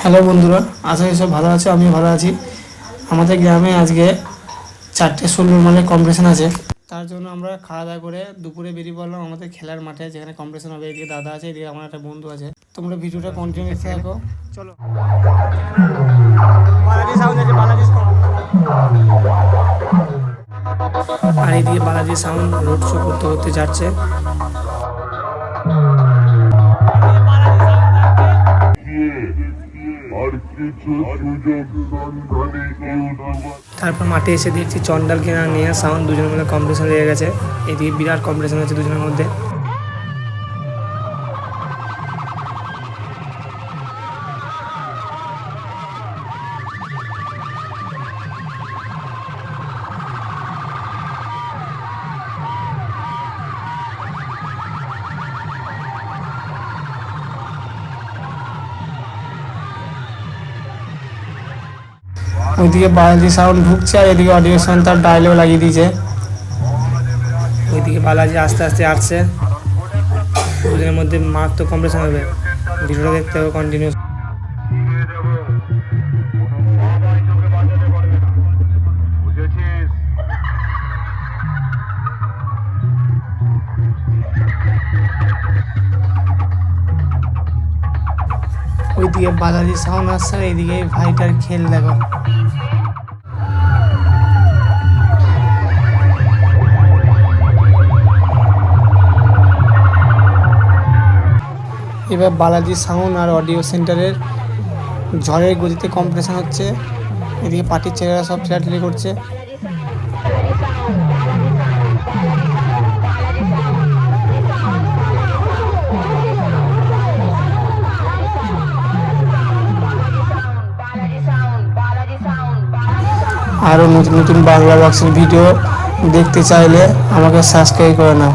Hello বন্ধুরা, আশা করি সব ভালো আছে। আমিও ভালো আছি। আমাদের গ্রামে আজকে 4:16 মানে কম্পিটিশন আছে। তার জন্য আমরা খাওয়া দাওয়া করে দুপুরে বেরিয়ে পড়লাম আমাদের খেলার মাঠে, যেখানে কম্পিটিশন হবে। এদিকে দাদা আছে, এদিকে আমার একটা বন্ধু আছে। তোমরা ভিডিওটা কন্টিনিউ দেখতে থাকো। চলো। আর এইদিকে বালাজি সাউন্ড রোড শো করতে করতে যাচ্ছে। তারপর মাঠে এসে দেখছি চন্ডাল কেনা নিয়ে সাউন্ড দুজনের মধ্যে কম্পিটিশন লেগে গেছে। এদিকে বিরাট কম্পিটিশন হচ্ছে দুজনের মধ্যে। ওইদিকে বালাজি সাউন্ড ঢুকছে আর এদিকে অডিও সাউন্ড তার ডায়লগ লাগিয়ে দিয়েছে। ওইদিকে বালাজি আস্তে আস্তে আসছে। দুজনের মধ্যে মারাত্মক কম্পিটিশন হবে। ভিডিওটা দেখতে হবে কন্টিনিউ। ওইদিকে বালাজি সাউন্ড আসছে, এইদিকে ভাইটার খেল দেখো। এবার বালাজি সাউন্ড আর অডিও সেন্টারের ঝড়ের গতিতে কম্পিটিশন হচ্ছে। এদিকে পার্টির ছেলেরা সব ঠেলাঠেলি করছে। আরও নতুন নতুন বাংলা বক্সের ভিডিও দেখতে চাইলে আমাকে সাবস্ক্রাইব করে নাও।